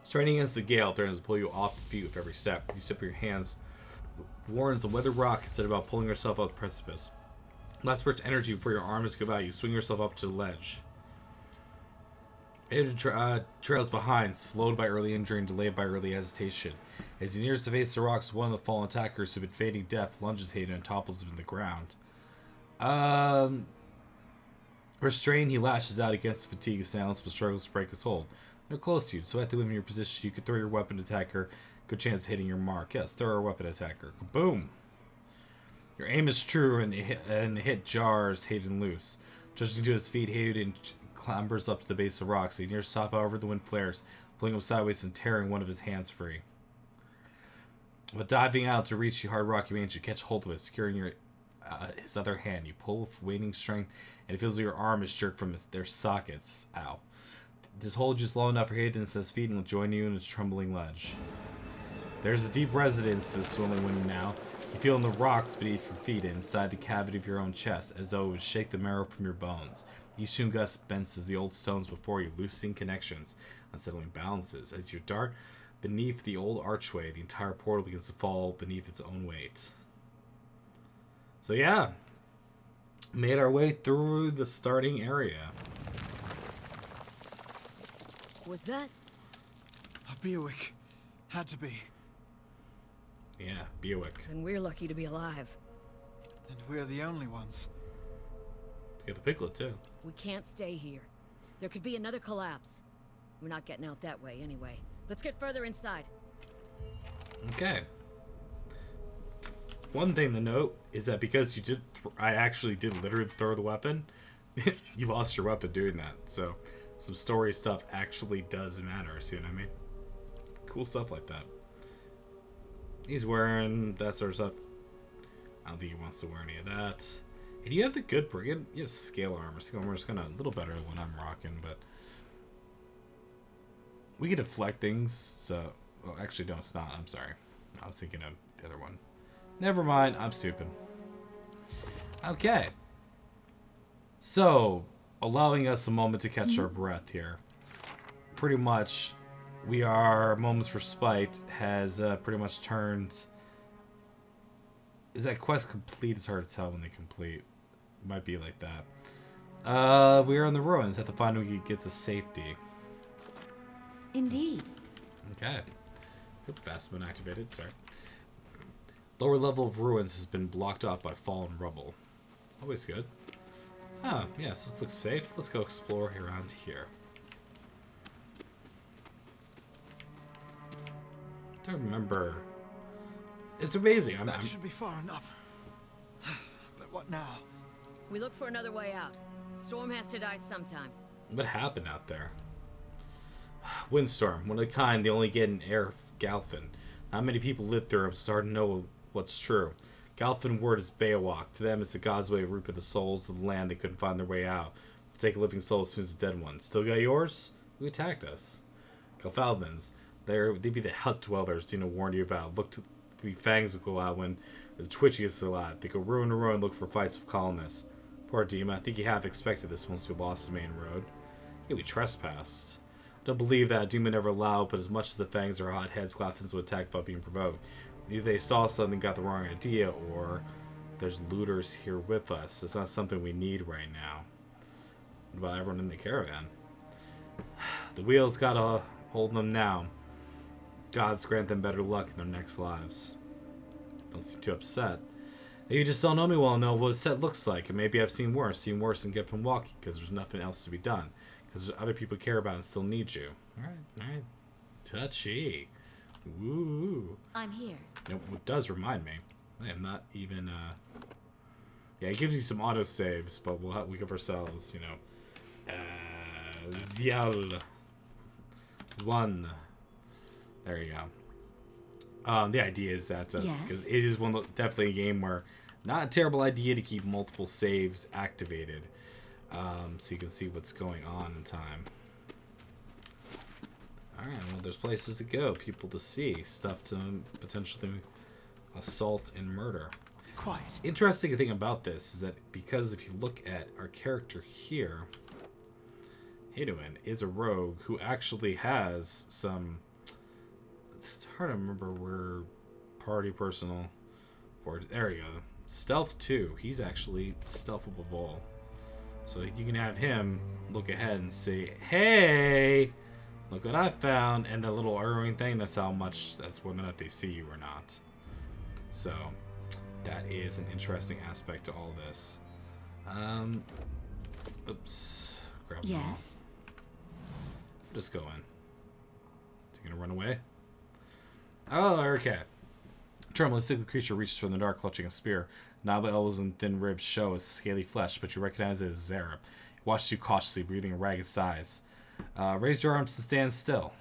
Straining against the gale threatens to pull you off the feet with every step. You step your hands warns the weathered rock instead about pulling yourself up the precipice. Last spurt's energy before your arms give out. You swing yourself up to the ledge. It trails behind, slowed by early injury and delayed by early hesitation. As he nears the face of the rocks, one of the fallen attackers who had been fading death lunges Hayden and topples him to the ground. Restrained, he lashes out against the fatigue of silence but struggles to break his hold. They're close to you, so at the limit of your position, you could throw your weapon at attacker. Good chance of hitting your mark. Yes, throw a weapon attacker. Kaboom! Your aim is true, and the hit jars Hayden loose. Judging to his feet, Hayden clambers up to the base of rocks. He nears top, however, the wind flares, pulling him sideways and tearing one of his hands free. But diving out to reach the hard rocky range, you catch hold of it, securing his other hand. You pull with waning strength, and it feels like your arm is jerked from their sockets. Ow. This hold just low enough for Hayden to his feet and will join you in its trembling ledge. There's a deep resonance to the swirling wind now. You feel in the rocks beneath your feet and inside the cavity of your own chest, as though it would shake the marrow from your bones. Each new gust bends as the old stones before you, loosening connections, unsettling balances. As you dart beneath the old archway, the entire portal begins to fall beneath its own weight. So yeah, made our way through the starting area. Was that? A Bewick. Had to be. Yeah, Bewick. And we're lucky to be alive. And we're the only ones. You got the piglet too. We can't stay here. There could be another collapse. We're not getting out that way anyway. Let's get further inside. Okay. One thing to note is that because you did, I actually did literally throw the weapon, you lost your weapon doing that. So, some story stuff actually does matter. See what I mean? Cool stuff like that. He's wearing that sort of stuff. I don't think he wants to wear any of that. And you have the good brigand. You have scale armor. Scale armor is kind of a little better than what I'm rocking, but we can deflect things. So, well, actually, no, it's not. I'm sorry. I was thinking of the other one. Never mind. I'm stupid. Okay. So, allowing us a moment to catch our breath here. Pretty much, we are Moments Respite has pretty much turned. Is that quest complete? It's hard to tell when they complete. It might be like that. We are in the ruins. Have to find a way to get to safety. Indeed. Okay. Oop, fast been activated. Sorry. Lower level of ruins has been blocked off by fallen rubble. Always good. Oh, yes, this looks safe. Let's go explore around here. I don't remember. It's amazing. That should be far enough. But what now? We look for another way out. Storm has to die sometime. What happened out there? Windstorm, one of a kind. They only get in air of Galfin. Not many people live through them, so it's hard to know what's true. Galfin word is Beowulf. To them, it's the god's way of reaping the souls of the land they couldn't find their way out. Take a living soul as soon as a dead one. Still got yours? Who attacked us? Galfaldans. They'd be the hut dwellers Dina warned you about. Look to be fangs will go out when the twitchiest a lot. They go ruin to ruin, look for fights with colonists. Poor Dima, I think you have expected this once we lost the main road. Yeah, we trespassed. Don't believe that Dima never allowed, but as much as the fangs are hot heads, Glafins would attack without being provoked. Either they saw something, got the wrong idea, or there's looters here with us. It's not something we need right now. What about everyone in the caravan? The wheels gotta hold them now. Gods grant them better luck in their next lives. Don't seem too upset. You just don't know me well enough what set looks like, and maybe I've seen worse and kept on walking because there's nothing else to be done. Because there's other people care about and still need you. Alright. Touchy. Woo. I'm here. You know, what does remind me, I am not even, yeah, it gives you some auto-saves, but we give ourselves, you know, Ziyal. 1. There you go. The idea is that, because it is definitely a game where not a terrible idea to keep multiple saves activated, so you can see what's going on in time. Alright, well, there's places to go, people to see, stuff to potentially assault and murder. Quiet. Interesting thing about this is that because if you look at our character here, Haduin is a rogue who actually has some... It's hard to remember where party personal for. There we go. Stealth 2. He's actually stealthable. So you can have him look ahead and say, "Hey, look what I found!" And the little arrowing thing. That's whether or not they see you or not. So that is an interesting aspect to all this. Oops. Grab them all. Just go in. Is he gonna run away? Oh, okay. Trembling, sickly creature reaches from the dark, clutching a spear. Knobbly elbows and thin ribs show his scaly flesh, but you recognize it as Zareb. He watches you cautiously, breathing a ragged sighs. Raise your arms to stand still.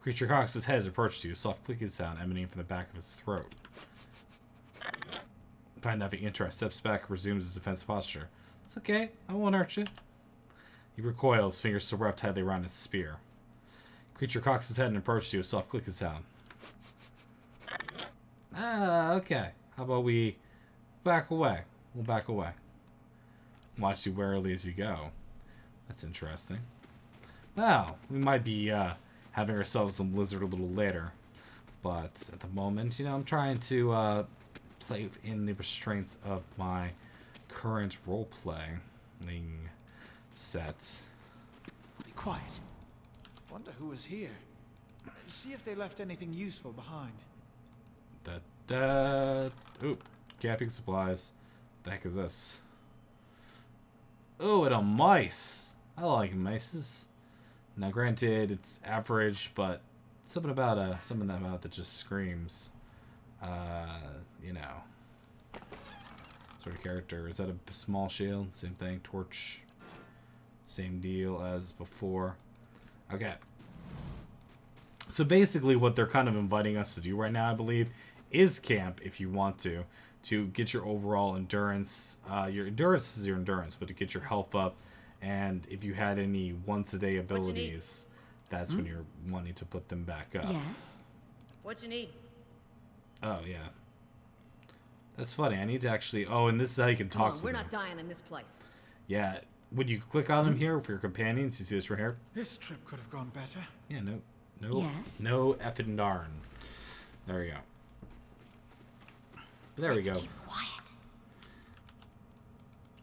Creature cocks his head as it approaches you, a soft clicking sound emanating from the back of its throat. Find nothing interest, steps back, resumes his defensive posture. It's okay, I won't hurt you. He recoils, fingers still wrapped tightly around his spear. Creature cocks his head and approaches you, a soft clicking sound. Okay. How about we back away? We'll back away. Watch you warily as you go. That's interesting. Well, we might be having ourselves some lizard a little later. But at the moment, you know, I'm trying to play within the restraints of my current role-playing set. Be quiet. Wonder who was here. See if they left anything useful behind. Oop. Camping supplies. The heck is this? Oh, and a mice. I like mices. Now, granted, it's average, but something about that just screams. You know, sort of character. Is that a small shield? Same thing. Torch. Same deal as before. Okay. So basically what they're kind of inviting us to do right now, I believe, is camp if you want to get your overall endurance. Your endurance is your endurance, but to get your health up, and if you had any once-a-day abilities, that's when you're wanting to put them back up. What you need? Oh, yeah. That's funny. I need to actually... Oh, and this is how you can talk to them. We're not dying in this place. Yeah. When you click on them here for your companions, you see this right here? This trip could have gone better. Yeah, no effing darn. There we go. There we go. Keep quiet.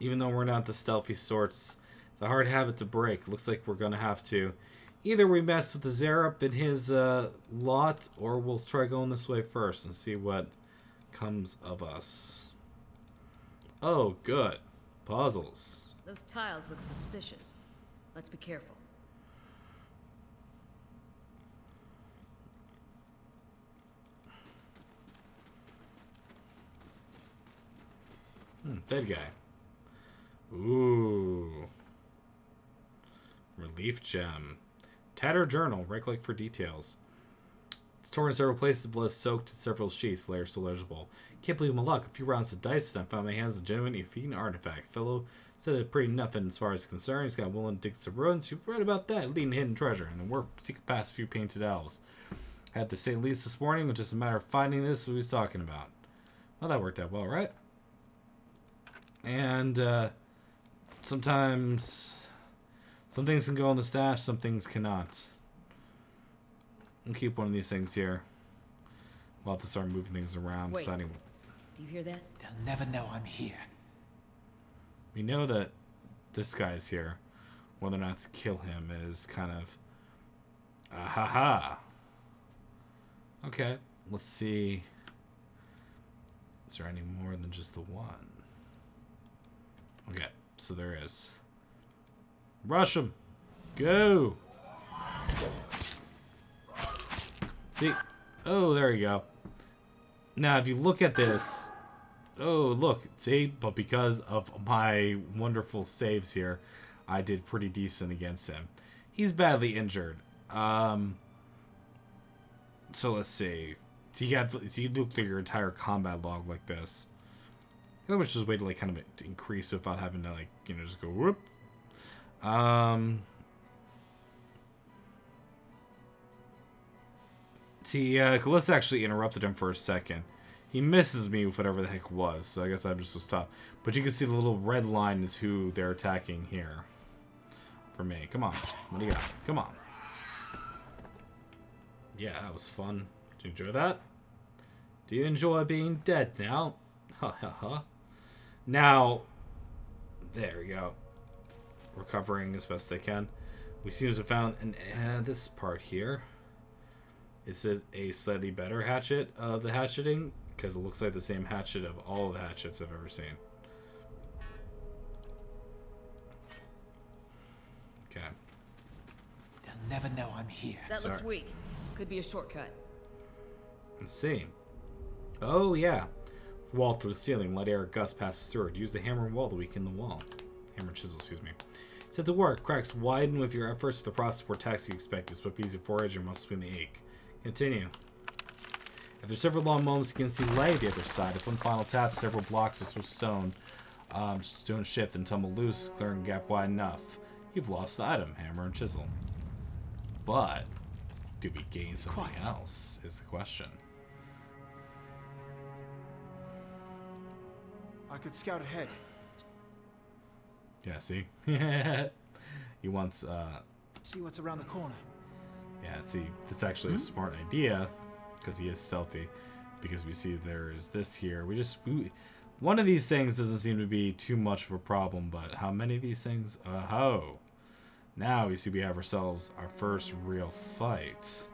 Even though we're not the stealthy sorts, it's a hard habit to break. Looks like we're gonna have to. Either we mess with the Zerup in his lot, or we'll try going this way first and see what comes of us. Oh, good. Puzzles. Those tiles look suspicious. Let's be careful. Dead guy. Ooh. Relief gem. Tattered journal. Right click for details. It's torn in several places. Blood is soaked in several sheets. Layers so legible. Can't believe my luck. A few rounds of dice and I found my hands a genuine Ephesian artifact. Fellow said it's pretty nothing as far as concerned. He's got willing to dig some ruins. You read about that. Leading hidden treasure. And we're seeking past a few painted elves. Had to St. Lee's this morning, which is a matter of finding this. What he was talking about. Well, that worked out well, right? And sometimes some things can go in the stash, some things cannot. I'll keep one of these things here. We'll have to start moving things around. Wait. Deciding. Do you hear that? They'll never know I'm here. We know that this guy's here. Whether or not to kill him is kind of... ha. Okay, let's see. Is there any more than just the one? Okay, so there is. Rush him! Go! See? Oh, there you go. Now, if you look at this... Oh, look. See? But because of my wonderful saves here, I did pretty decent against him. He's badly injured. So let's see. So you look through your entire combat log like this. I think just way to like kind of increase without having to like, you know, just go whoop. See, Calissa actually interrupted him for a second. He misses me with whatever the heck it was, so I guess I just was tough. But you can see the little red line is who they're attacking here. For me. Come on. What do you got? Come on. Yeah, that was fun. Did you enjoy that? Do you enjoy being dead now? Ha ha ha. Now, there we go. Recovering as best they can. We seem to have found this part here. Is it a slightly better hatchet of the hatcheting? Because it looks like the same hatchet of all the hatchets I've ever seen. Okay. They'll never know I'm here. That looks weak. Could be a shortcut. Let's see. Oh, yeah. Wall through the ceiling. Let air gust passes through it. Use the hammer and wall to weaken the wall. Hammer and chisel, excuse me. Set to work. Cracks widen with your efforts, but the process more taxing expected. Split easy forage and muscle between the ache. Continue. After several long moments, you can see light at the other side. If one final tap, several blocks of stone shift and tumble loose, clearing a gap wide enough. You've lost the item, hammer and chisel. But do we gain something else? Is the question. I could scout ahead. Yeah, see? He wants, See what's around the corner. Yeah, see, that's actually a smart idea, because he is stealthy. Because we see there's this here. One of these things doesn't seem to be too much of a problem, but how many of these things? Oh. Now we see we have ourselves our first real fight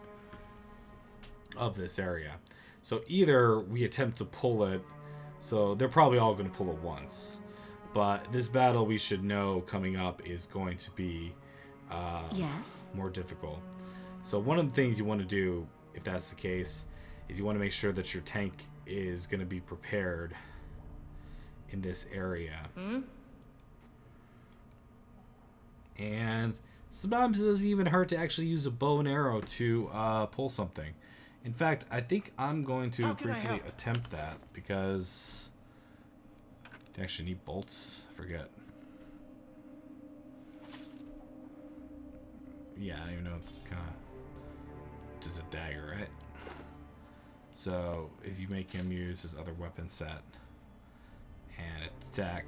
of this area. So either we attempt to pull it, so they're probably all going to pull it once. But this battle, we should know, coming up is going to be Yes. more difficult. So one of the things you want to do, if that's the case, is you want to make sure that your tank is going to be prepared in this area. And sometimes it doesn't even hurt to actually use a bow and arrow to pull something. In fact, I think I'm going to briefly attempt that, because I actually need bolts. I forget. Yeah, I don't even know. Kind of just a dagger, right? So if you make him use his other weapon set and attack,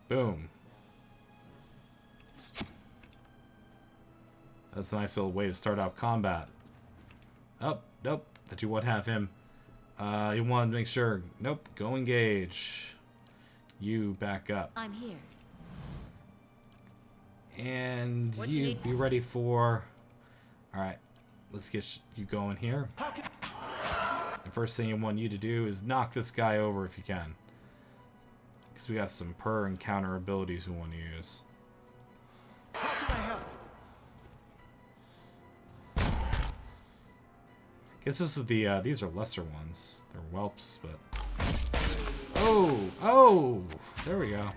boom. That's a nice little way to start out combat. Oh, nope. That you would have him. You want to make sure. Nope. Go engage. you back up. I'm here. And What you you need? be ready for... Alright, let's get you going here. The first thing I want you to do is knock this guy over if you can. Because we got some per and counter abilities we want to use. How can I help? Guess this is the, these are lesser ones. They're whelps, but... Oh! There we go.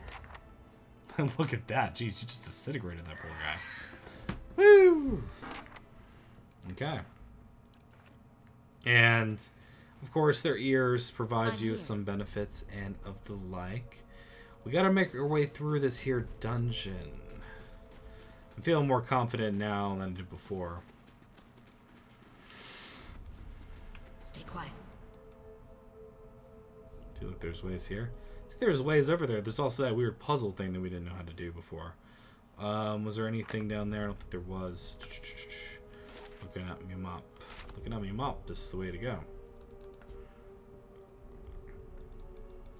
Look at that. Jeez, you just disintegrated that poor guy. Woo! Okay. And, of course, their ears provide I'm you here. some benefits and of the like. We gotta make our way through this here dungeon. I'm feeling more confident now than I did before. Stay quiet. See, look, there's ways here. See, there's ways over there. There's also that weird puzzle thing that we didn't know how to do before. Was there anything down there? I don't think there was. Looking at me mop. Looking at me mop. This is the way to go.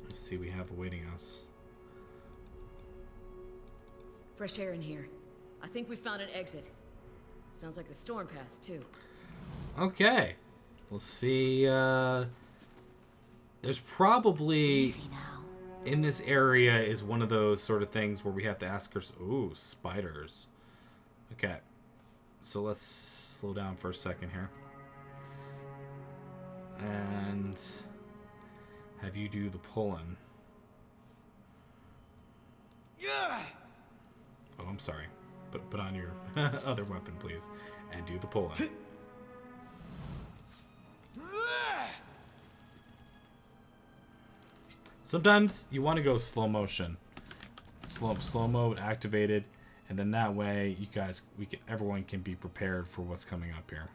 Let's see, we have awaiting us. Fresh air in here. I think we found an exit. Sounds like the storm path, too. Okay. We'll see. There's probably... Easy now. In this area is one of those sort of things where we have to ask ourselves... Ooh, spiders. Okay. So let's slow down for a second here. And... have you do the pulling. Yeah. Oh, I'm sorry. Put on your other weapon, please. And do the pulling. Sometimes you want to go slow motion. Slow mode activated. And then that way you guys everyone can be prepared for what's coming up here.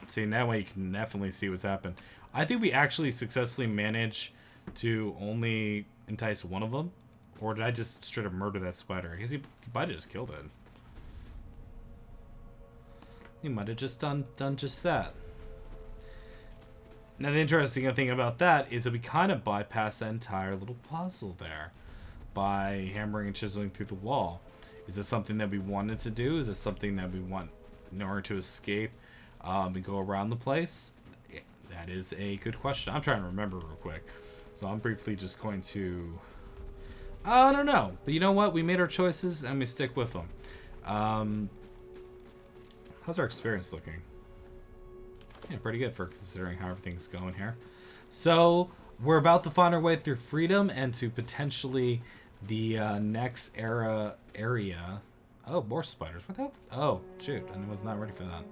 See, and that way you can definitely see what's happened. I think we actually successfully managed to only entice one of them. Or did I just straight up murder that spider? I guess he might have just killed it. He might have just done just that. Now the interesting thing about that is that we kind of bypassed that entire little puzzle there by hammering and chiseling through the wall. Is this something that we wanted to do? Is this something that we want in order to escape and go around the place? Yeah, that is a good question. I'm trying to remember real quick. So I'm briefly just going to... I don't know. But you know what? We made our choices and we stick with them. How's our experience looking? Yeah, pretty good for considering how everything's going here. So, we're about to find our way through freedom and to potentially the next area. Oh, more spiders. What the hell? Oh, shoot. I was not ready for that.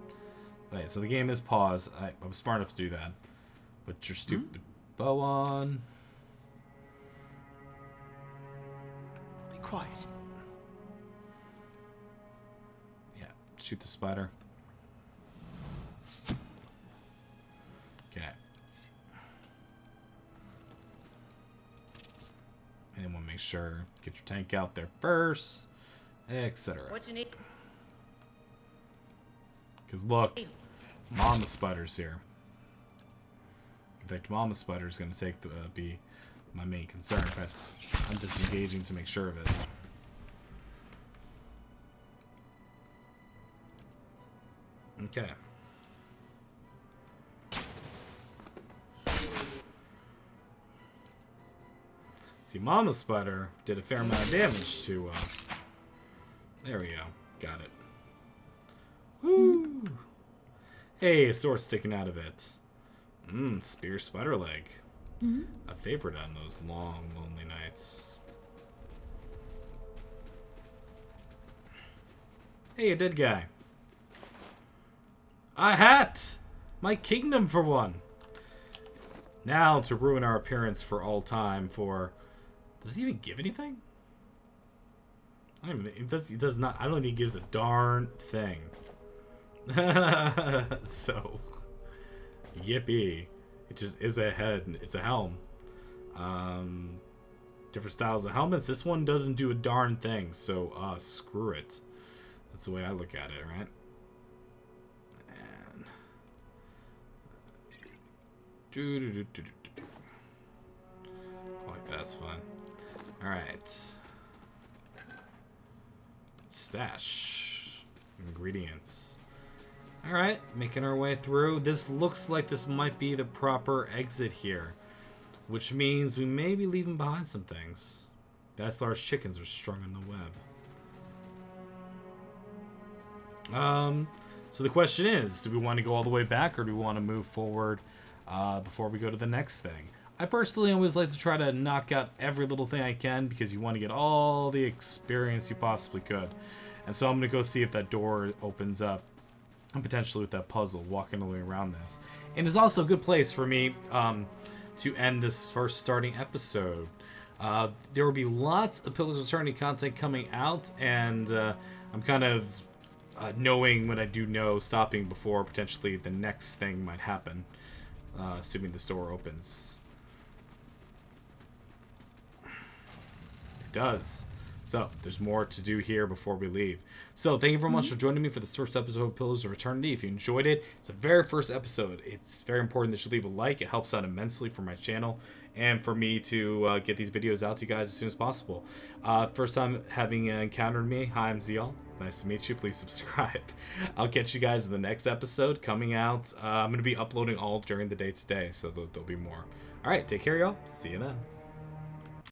Wait, so the game is paused. I was smart enough to do that. Put your stupid bow on. Be quiet. Yeah, shoot the spider. Okay. And then we'll make sure, get your tank out there first, etc. What you need? Because look, Mama Spider's here. In fact, Mama Spider's going to take be my main concern. That's, I'm disengaging to make sure of it. Okay. See, Mama Spider did a fair amount of damage to, there we go. Got it. Woo! Hey, a sword sticking out of it. Spear spider leg. A favorite on those long, lonely nights. Hey, a dead guy. A hat! My kingdom for one! Now to ruin our appearance for all time for... Does he even give anything? I don't even, it does not. I don't think he gives a darn thing. So, yippee! It just is a head. It's a helm. Different styles of helmets. This one doesn't do a darn thing. So, screw it. That's the way I look at it, right? And that's fine. Alright. Stash. Ingredients. Alright, making our way through. This looks like this might be the proper exit here. Which means we may be leaving behind some things. That large chickens are strung in the web. So the question is, do we want to go all the way back or do we want to move forward before we go to the next thing? I personally always like to try to knock out every little thing I can because you want to get all the experience you possibly could. And so I'm going to go see if that door opens up, and potentially with that puzzle, walking all the way around this. And it's also a good place for me to end this first starting episode. There will be lots of Pillars of Eternity content coming out, and I'm kind of knowing when I do know, stopping before potentially the next thing might happen, assuming this door opens. It does. So, there's more to do here before we leave. So, thank you very much for joining me for this first episode of Pillars of Eternity. If you enjoyed it, it's the very first episode. It's very important that you leave a like. It helps out immensely for my channel and for me to get these videos out to you guys as soon as possible. First time having encountered me, hi, I'm Ziyal. Nice to meet you. Please subscribe. I'll catch you guys in the next episode coming out. I'm going to be uploading all during the day today, so there'll be more. All right, take care, y'all. See you then.